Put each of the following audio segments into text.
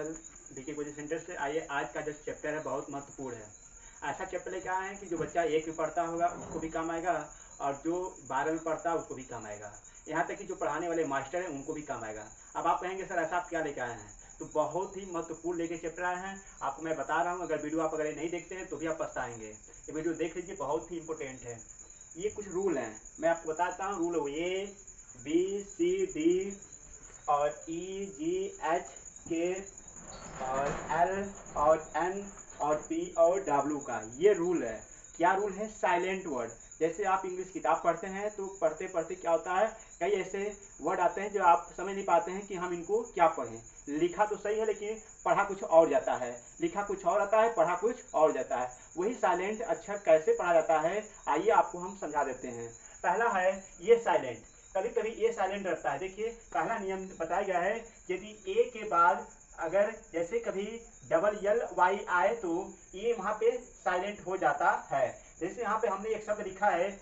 Sir देखिए coaching centre से आइए। आज का जो चैप्टर है बहुत महत्वपूर्ण है। ऐसा चैप्टर लेकर आए हैं कि जो बच्चा 1 में पढ़ता होगा उसको भी काम आएगा और जो 12 में पढ़ता है उसको भी काम आएगा। यहाँ तक कि जो पढ़ाने वाले मास्टर हैं उनको भी काम आएगा। अब आप कहेंगे सर ऐसा आप क्या लेकर आए हैं, तो बहुत ही महत्वपूर्ण लेके चैप्टर आए हैं। आपको मैं बता रहा हूँ, अगर वीडियो आप अगर नहीं देखते हैं तो भी आप पछताएंगे। ये वीडियो देख लीजिए, बहुत ही इंपॉर्टेंट है। ये कुछ रूल हैं, मैं आपको बताता हूँ। रूल ABCD और EGHK और L और N और P और W का ये रूल है। क्या रूल है? Silent word. जैसे आप इंग्लिश किताब पढ़ते हैं तो पढ़ते पढ़ते क्या होता है, कई ऐसे वर्ड आते हैं जो आप समझ नहीं पाते हैं कि हम इनको क्या पढ़ें। लिखा तो सही है लेकिन पढ़ा कुछ और जाता है, लिखा कुछ और आता है, पढ़ा कुछ और जाता है। वही साइलेंट अक्षर कैसे पढ़ा जाता है, आइए आपको हम समझा देते हैं। पहला है ये साइलेंट। कभी कभी ए साइलेंट रहता है। देखिए पहला नियम बताया गया है, यदि ए के बाद अगर जैसे कभी LY आए तो ये वहाँ पे साइलेंट हो जाता है। जैसे यहाँ पे हमने एक शब्द लिखा है,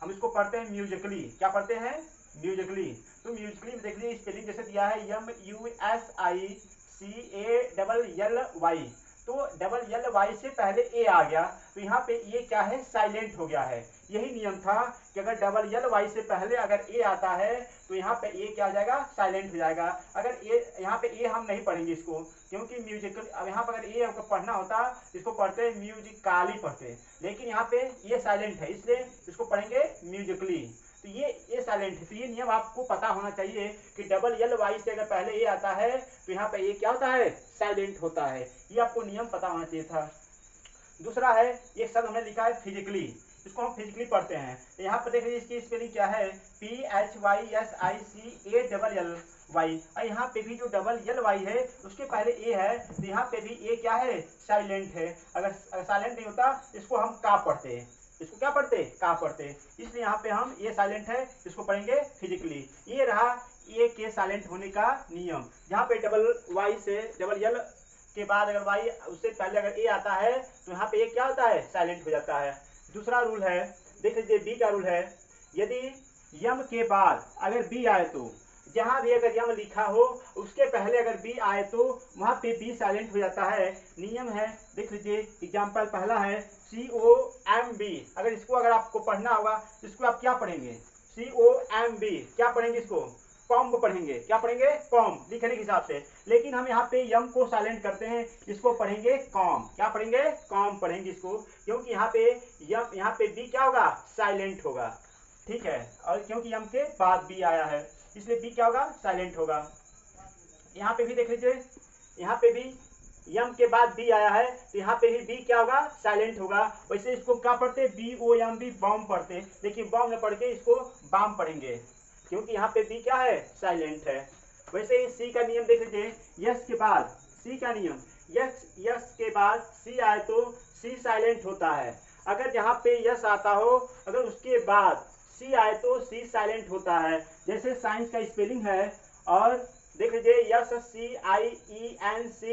हम इसको पढ़ते हैं म्यूजिकली। क्या पढ़ते हैं? म्यूजिकली। तो म्यूजिकली में देख लीजिए स्पेलिंग जैसे दिया है MUSICALLY। तो LLY से पहले ए आ गया तो यहाँ पे ये क्या है? साइलेंट हो गया है। यही नियम था कि अगर LLY से पहले अगर ए आता है तो यहाँ पे ए क्या हो जाएगा? साइलेंट हो जाएगा। अगर ए यहाँ पे ए हम नहीं पढ़ेंगे इसको, क्योंकि म्यूजिकल, अब यहाँ पर अगर ए हमको पढ़ना होता इसको पढ़ते हैं म्यूजिकाली पढ़ते, लेकिन यहाँ पे ये साइलेंट है इसलिए इसको पढ़ेंगे म्यूजिकली। तो ये साइलेंट है। तो ये नियम आपको पता होना चाहिए कि LLY से अगर पहले ए आता है तो यहाँ पे ये क्या होता है? साइलेंट होता है। ये आपको नियम पता होना चाहिए था। दूसरा है एक शब्द हमने लिखा है फिजिकली, इसको हम फिजिकली पढ़ते हैं। यहाँ पर देख लीजिए इसकी स्पेलिंग क्या है? PHYSICALLY। और यहाँ पे भी जो LLY है उसके पहले ए है तो यहाँ पे भी ए क्या है? साइलेंट है। अगर साइलेंट नहीं होता इसको हम का पढ़ते हैं। इसको क्या पढ़ते? का पढ़ते। इसलिए यहाँ पे हम ये साइलेंट है, इसको पढ़ेंगे फिजिकली। ये रहा ए के साइलेंट होने का नियम। जहाँ पे LY से LL के बाद अगर y उससे पहले अगर ए आता है तो यहाँ पे ये क्या होता है? साइलेंट हो जाता है। दूसरा रूल है, देख लीजिए बी का रूल है, यदि यम के बाद अगर बी आए तो जहां भी अगर यम लिखा हो उसके पहले अगर बी आए तो वहां पे बी साइलेंट हो जाता है। नियम है, देख लीजिए एग्जांपल पहला है COMB। अगर इसको अगर आपको पढ़ना होगा इसको आप क्या पढ़ेंगे? COMB। क्या पढ़ेंगे? इसको कॉम्ब पढ़ेंगे। क्या पढ़ेंगे? कॉम्ब, लिखने के हिसाब से। लेकिन हम यहाँ पे यम को साइलेंट करते हैं, इसको पढ़ेंगे कॉम। क्या पढ़ेंगे? कॉम पढ़ेंगे इसको, क्योंकि यहाँ पे यम, यहाँ पे बी क्या होगा? साइलेंट होगा। ठीक है, और क्योंकि यम के बाद बी आया है इसलिए बी क्या होगा? साइलेंट होगा। यहाँ पे भी देख लीजिए, यहाँ पे भी यम के बाद बी आया है तो यहाँ पे भी बी क्या होगा? साइलेंट होगा। वैसे इसको क्या पढ़ते? BOMB, बॉम्ब पढ़ते, लेकिन बॉम्ब न पढ़ के इसको बाम पढ़ेंगे, क्योंकि यहाँ पे बी क्या है? साइलेंट है। वैसे ही सी का नियम देख लीजिए, यस के बाद सी का नियम, यस के बाद सी आए तो सी साइलेंट होता है। अगर जहाँ पे यस आता हो अगर उसके बाद सी आए तो सी साइलेंट होता है। जैसे साइंस का स्पेलिंग है, और देख लीजिए SCIENCE।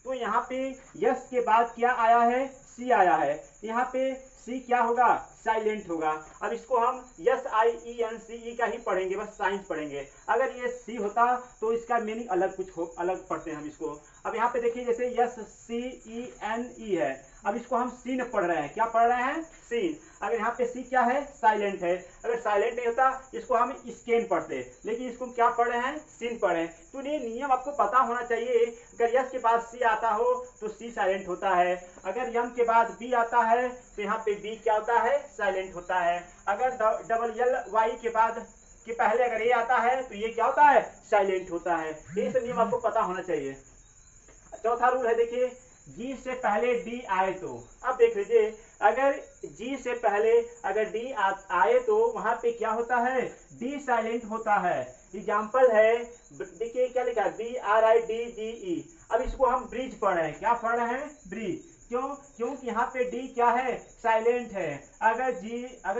तो यहाँ पे यस के बाद क्या आया है? सी आया है। यहाँ पे सी क्या होगा? साइलेंट होगा। अब इसको हम SIENCE का ही पढ़ेंगे, बस साइंस पढ़ेंगे। अगर ये सी होता तो इसका मीनिंग अलग कुछ हो, अलग पढ़ते हैं हम इसको। अब यहाँ पे देखिए जैसे SCENE है, अब इसको हम सीन पढ़ रहे हैं। क्या पढ़ रहे हैं? सीन। अगर यहाँ पे सी क्या है? साइलेंट है। अगर साइलेंट नहीं होता इसको हम स्केन पढ़ते, लेकिन इसको क्या पढ़ रहे हैं? सीन पढ़ रहे हैं। तो ये नियम आपको पता होना चाहिए। अगर यस के बाद सी आता हो तो सी साइलेंट होता है। अगर यम के बाद बी आता है तो यहाँ पे बी क्या होता है? साइलेंट होता है। अगर LLY के बाद के पहले अगर ये आता है तो ये क्या होता है? साइलेंट होता है। ये सब नियम आपको पता होना चाहिए। चौथा रूल है, देखिए जी से पहले डी आए तो, अब देख लीजिए अगर जी से पहले अगर डी आए तो वहां पे क्या होता है? डी साइलेंट होता है। एग्जाम्पल है, देखिए क्या लिखा है? BRIDGE। अब इसको हम ब्रिज पढ़ रहे हैं। क्या पढ़ रहे हैं? ब्रिज। क्यों? क्योंकि यहाँ पे डी क्या है? साइलेंट है। अगर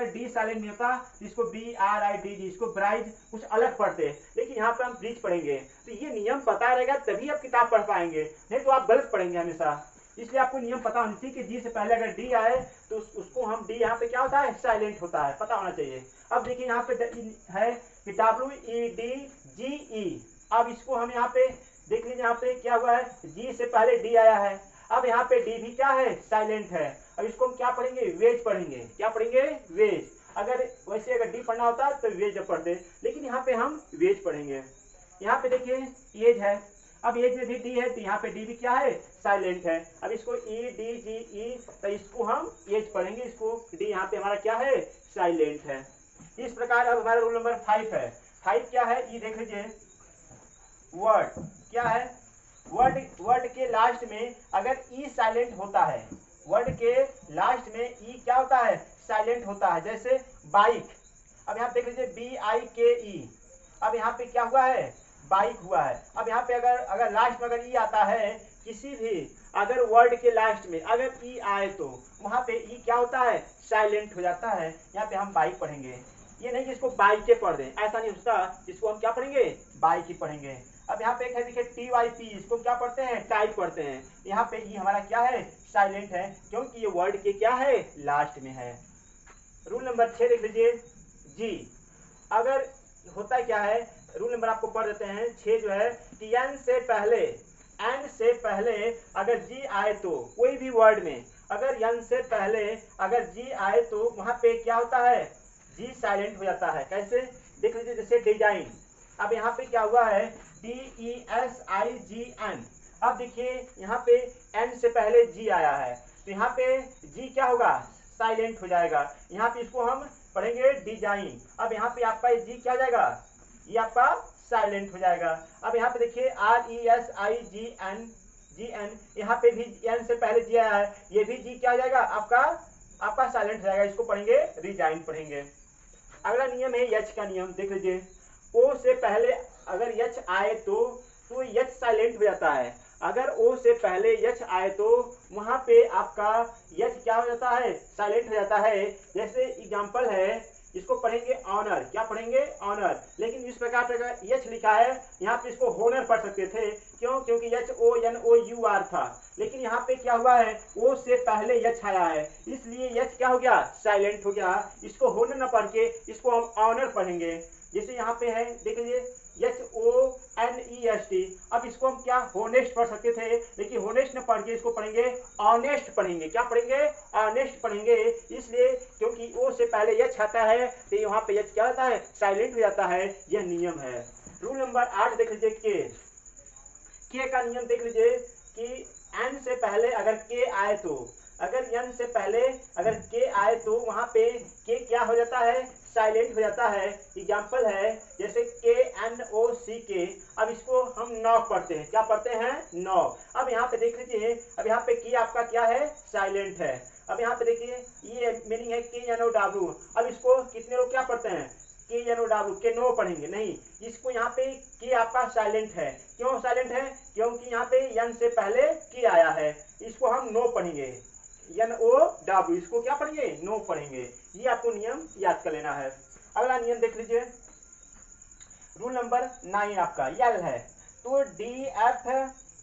डी साइलेंट नहीं होता इसको BRIDG, इसको ब्राइज कुछ अलग पढ़ते, लेकिन यहाँ पे हम ब्रिज पढ़ेंगे। तो ये नियम पता रहेगा तभी आप किताब पढ़ पाएंगे, नहीं तो आप गलत पढ़ेंगे हमेशा। इसलिए आपको नियम पता होना चाहिए कि जी से पहले अगर डी आए तो उसको हम डी यहाँ पे क्या होता है? साइलेंट होता है, पता होना चाहिए। अब देखिए यहाँ पे है कि WEDGE। अब इसको हम यहाँ पे देख लीजिए, यहाँ पे क्या हुआ है, जी से पहले डी आया है। अब यहाँ पे डी भी क्या है, साइलेंट है। अब इसको हम क्या पढ़ेंगे, वेज पढ़ेंगे। क्या पढ़ेंगे, वेज। अगर वैसे अगर डी पढ़ना होता तो वेज पढ़ते, लेकिन यहाँ पे हम वेज पढ़ेंगे। यहाँ पे देखिए एज है, अब एज में भी डी है तो यहाँ पे डी भी क्या है, साइलेंट है। अब इसको ई डी जी ई, तो इसको हम एज पढ़ेंगे, इसको डी यहाँ पे हमारा क्या है, साइलेंट है। इस प्रकार अब हमारा रूल नंबर 5 है। 5 क्या है, ये देख लीजिए, वर्ड क्या है, वर्ड के लास्ट में अगर ई साइलेंट होता है, वर्ड के लास्ट में ई क्या होता है, साइलेंट होता है। जैसे बाइक, अब यहाँ देख लीजिए बी आई के ई, अब यहाँ पे क्या हुआ है, बाइक हुआ है। अब यहाँ पे अगर लास्ट में अगर ई आता है, किसी भी अगर वर्ड के लास्ट में अगर ई आए तो वहां पे ई क्या होता है, साइलेंट हो जाता है। यहाँ पे हम बाइक पढ़ेंगे, ये नहीं कि इसको बाइक के पढ़ दें, ऐसा नहीं होता, इसको हम क्या पढ़ेंगे, बाइक ही पढ़ेंगे। अब यहाँ पे एक है देखिए टी वाई पी, इसको क्या पढ़ते हैं, टाइप पढ़ते हैं। यहाँ पे ई हमारा क्या है, साइलेंट है, क्योंकि ये वर्ड के क्या है, लास्ट में है। रूल नंबर 6 देख लीजिए, जी। अगर होता क्या है, रूल नंबर आपको पढ़ देते हैं 6 जो है, कि एन से पहले अगर जी आए तो कोई भी वर्ड में अगर एन से पहले अगर जी आए तो वहां पे क्या होता है, जी साइलेंट हो जाता है। कैसे, देख लीजिए, जैसे डिजाइन, अब यहाँ पे क्या हुआ है, DESIGN। अब देखिए यहाँ पे एन से पहले जी आया है तो यहाँ पे जी क्या होगा, साइलेंट हो जाएगा। यहाँ पे इसको हम पढ़ेंगे डिजाइन। अब यहाँ पे आपका जी क्या हो जाएगा, ये आपका साइलेंट हो जाएगा। अब यहाँ पे देखिए RESIGN, यहाँ पे भी एन से पहले जी आया है, ये भी जी क्या हो जाएगा, आपका साइलेंट हो जाएगा। इसको पढ़ेंगे रिजाइन पढ़ेंगे। अगला नियम है यच का नियम, देख लीजिए, ओ से पहले अगर यच आए तो यच साइलेंट हो जाता है। अगर ओ से पहले यच आए तो वहां पे आपका यच क्या हो जाता है, साइलेंट हो जाता है। जैसे एग्जांपल है, इसको पढ़ेंगे ऑनर, क्या पढ़ेंगे, ऑनर। लेकिन इस प्रकार से यच लिखा है, यहाँ पे इसको होनर पढ़ सकते थे, क्यों, क्योंकि HONOUR था। लेकिन यहाँ पे क्या हुआ है, ओ से पहले यच आया है, इसलिए यच क्या हो गया, साइलेंट हो गया। इसको होनर न पढ़ के इसको हम ऑनर पढ़ेंगे। जैसे यहाँ पे है, देख लीजिए HONEST, अब इसको हम क्या, होनेस्ट पढ़ सकते थे, लेकिन होनेस्ट न पढ़ के इसको पढ़ेंगे ऑनेस्ट पढ़ेंगे। क्या पढ़ेंगे, ऑनेस्ट पढ़ेंगे। इसलिए क्योंकि ओ से पहले यच आता है तो यहाँ पे यच क्या होता है, साइलेंट हो जाता है। यह नियम है। रूल नंबर 8 देख लीजिए, के का नियम देख लीजिए, कि एन से पहले अगर के आए तो, अगर एन से पहले अगर के आए तो वहां पे के क्या हो जाता है, साइलेंट हो जाता है। एग्जांपल है, जैसे KNOCK, अब इसको हम नॉक पढ़ते हैं, क्या पढ़ते हैं, नॉक। अब यहाँ पे देख लीजिए, अब यहाँ पे की आपका क्या है, साइलेंट है। अब यहाँ पे देखिए, ये मीनिंग है KNOW, अब इसको कितने लोग क्या पढ़ते हैं, KNOW, के नो पढ़ेंगे नहीं, इसको यहाँ पे के आपका साइलेंट है। क्यों साइलेंट है, क्योंकि यहाँ पे एन से पहले के आया है, इसको हम नो पढ़ेंगे, NOW, इसको क्या पढ़ेंगे, नो पढ़ेंगे। ये आपको नियम याद कर लेना है। अगला नियम देख लीजिए, रूल नंबर 9 आपका यल है, तो DF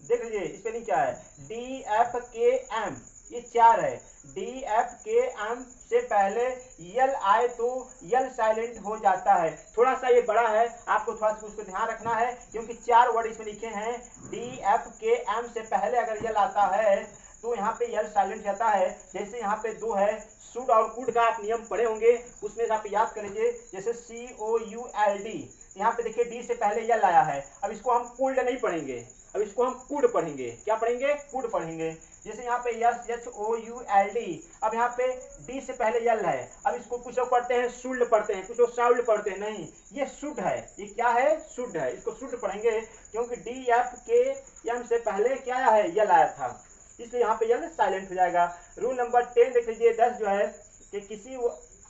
देख लीजिए, स्पेलिंग क्या है, DFKM, ये 4 है। DFKM से पहले यल आए तो यल साइलेंट हो जाता है। थोड़ा सा ये बड़ा है, आपको थोड़ा सा उसको ध्यान रखना है, क्योंकि 4 वर्ड इसमें लिखे हैं। DFKM से पहले अगर यल आता है तो यहाँ पे यल साइलेंट जाता है। जैसे यहाँ पे 2 है, शुड और कुड का आप नियम पढ़े होंगे, उसमें आप याद कर लीजिए। जैसे COULD, यहाँ पे देखिए डी से पहले यल आया है, अब इसको हम कुल्ड नहीं पढ़ेंगे, अब इसको हम कुड पढ़ेंगे। क्या पढ़ेंगे, कुड पढ़ेंगे। जैसे यहाँ पे SHOULD, अब यहाँ पे डी से पहले यल है, अब इसको कुछ लोग पढ़ते हैं शुल्ड पढ़ते हैं, कुछ लोग शाउल्ड पढ़ते हैं, नहीं, ये शुड है। ये क्या है, शुड है, इसको शुड पढ़ेंगे, क्योंकि DFKM से पहले क्या आया है, यल आया था, इसलिए यहाँ पे यल साइलेंट हो जाएगा। रूल नंबर 10 देख लीजिए, 10 जो है, कि किसी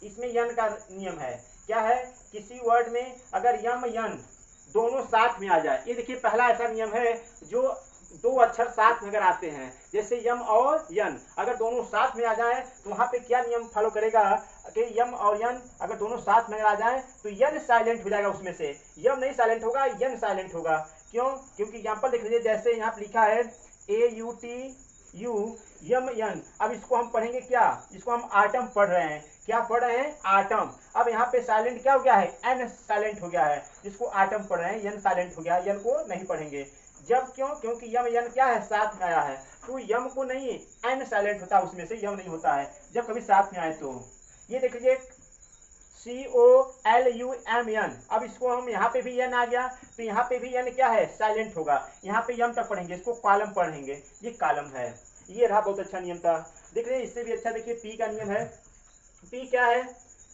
इसमें यन का नियम है, क्या है, किसी वर्ड में अगर यम यन दोनों साथ में आ जाए। ये देखिए पहला ऐसा नियम है जो 2 अक्षर साथ में अगर आते हैं, जैसे यम और यन, अगर दोनों साथ में आ जाए तो वहां पे क्या नियम फॉलो करेगा, कि यम और यन अगर दोनों साथ में आ जाए तो यन साइलेंट हो जाएगा, उसमें से यम नहीं साइलेंट होगा, यन साइलेंट होगा। क्यों, क्योंकि एग्जांपल देख लीजिए, जैसे यहाँ पे लिखा है AUTU यम यन, अब इसको हम पढ़ेंगे क्या, इसको हम आटम पढ़ रहे हैं, क्या पढ़ रहे हैं, आटम। अब यहाँ पे साइलेंट क्या हो गया है, एन साइलेंट हो गया है, जिसको आटम पढ़ रहे हैं, यन साइलेंट हो गया, यन को नहीं पढ़ेंगे। जब क्यों, क्योंकि यम यन क्या है, साथ में आया है, तो यम को नहीं, एन साइलेंट होता है, उसमें से यम नहीं होता है जब कभी साथ में आए तो। ये देख लीजिए COLUMN, अब इसको हम यहाँ पे भी एन आ गया, तो यहाँ पे भी एन क्या है, साइलेंट होगा, यहाँ पे यम तक पढ़ेंगे, इसको कॉलम पढ़ेंगे, ये कॉलम है। ये रहा बहुत अच्छा नियम था। देख रहे इससे भी अच्छा देखिए पी का नियम है। पी क्या है,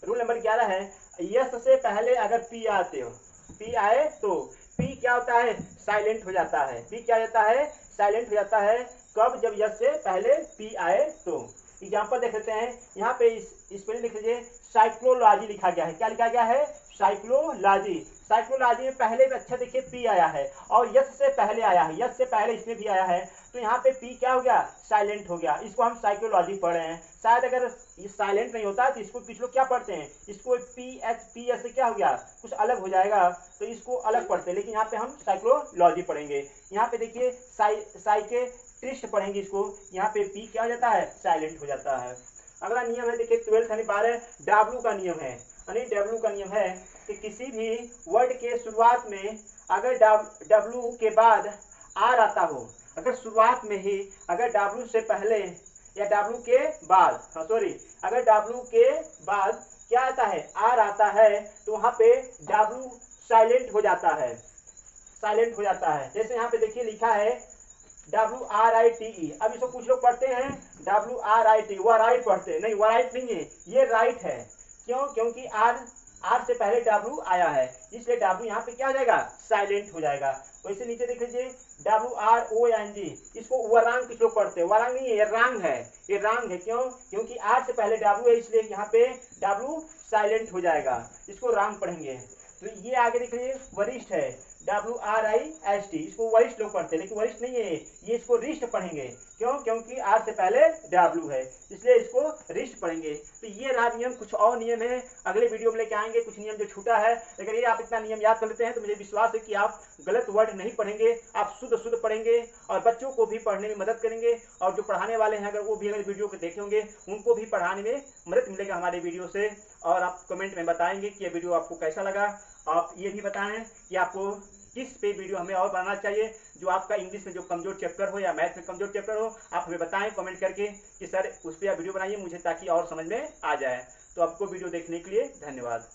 रूल नंबर 11 है, यस से पहले अगर पी आते हो, पी आए तो पी क्या होता है, साइलेंट हो जाता है। पी क्या जाता है, साइलेंट हो जाता है। कब, जब यस से पहले पी आए तो। एग्जांपल देख लेते हैं, यहाँ पे इस पर लिख लीजिए, साइक्लोलॉजी लिखा गया है। क्या लिखा गया है, साइक्लोलॉजी। साइक्लोलॉजी में पहले भी अच्छा देखिए पी आया है और यस से पहले आया है, यस से पहले इसमें भी आया है, तो यहाँ पे पी क्या हो गया, साइलेंट हो गया। इसको हम साइक्लोलॉजी पढ़ रहे हैं। शायद अगर ये साइलेंट नहीं होता तो इसको कुछ लोग क्या पढ़ते हैं, इसको पी एस से क्या हो गया, कुछ अलग हो जाएगा, तो इसको अलग पढ़ते हैं, लेकिन यहाँ पे हम साइक्लोलॉजी पढ़ेंगे। यहाँ पे देखिए साइकेट्रिस्ट पढ़ेंगे इसको, यहाँ पे पी क्या हो जाता है, साइलेंट हो जाता है। अगला नियम है देखिए 12 यानी 12 डब्ल्यू का नियम है। यानी डब्ल्यू का नियम है कि किसी भी वर्ड के शुरुआत में अगर डब्ल्यू के बाद आर आता हो, अगर शुरुआत में ही अगर डब्ल्यू से पहले या डब्ल्यू के बाद, सॉरी, अगर डब्ल्यू के बाद क्या आता है, आर आता है, तो वहां पे डब्ल्यू साइलेंट हो जाता है, साइलेंट हो जाता है। जैसे यहाँ पे देखिए लिखा है WRITE। अब इसको कुछ लोग पढ़ते हैं WRIT, वह राइट पढ़ते हैं, नहीं वह राइट नहीं है, ये राइट है। क्यों, क्योंकि आर से पहले डब्ल्यू आया है, इसलिए डब्ल्यू यहाँ पे क्या हो जाएगा, साइलेंट हो जाएगा। वैसे नीचे देख लीजिए WRONG, इसको वरांग कुछ लोग पढ़ते हैं, वरांग नहीं है, ये रांग है, ये रांग है। क्यों, क्योंकि आर से पहले डब्ल्यू है, इसलिए यहाँ पे डब्ल्यू साइलेंट हो जाएगा, इसको रांग पढ़ेंगे। तो ये आगे देख लीजिए वरिष्ठ है, WRIST, इसको वरिष्ठ लोग पढ़ते हैं, लेकिन वरिष्ठ नहीं है ये, इसको रिष्ट पढ़ेंगे। क्यों, क्योंकि आर से पहले डब्ल्यू है, इसलिए इसको रिष्ट पढ़ेंगे। तो ये रहा नियम। कुछ और नियम है अगले वीडियो में लेके आएंगे, कुछ नियम जो छूटा है। अगर ये आप इतना नियम याद कर लेते हैं तो मुझे विश्वास है कि आप गलत वर्ड नहीं पढ़ेंगे, आप शुद्ध पढ़ेंगे और बच्चों को भी पढ़ने में मदद करेंगे। और जो पढ़ाने वाले हैं अगर वो भी अगर वीडियो को देखे होंगे, उनको भी पढ़ाने में मदद मिलेगा हमारे वीडियो से। और आप कमेंट में बताएंगे कि ये वीडियो आपको कैसा लगा। आप ये भी बताएं कि आपको किस पे वीडियो हमें और बनाना चाहिए, जो आपका इंग्लिश में जो कमजोर चैप्टर हो या मैथ में कमजोर चैप्टर हो, आप हमें बताएं कमेंट करके कि सर उस पर वीडियो बनाइए मुझे, ताकि और समझ में आ जाए। तो आपको वीडियो देखने के लिए धन्यवाद।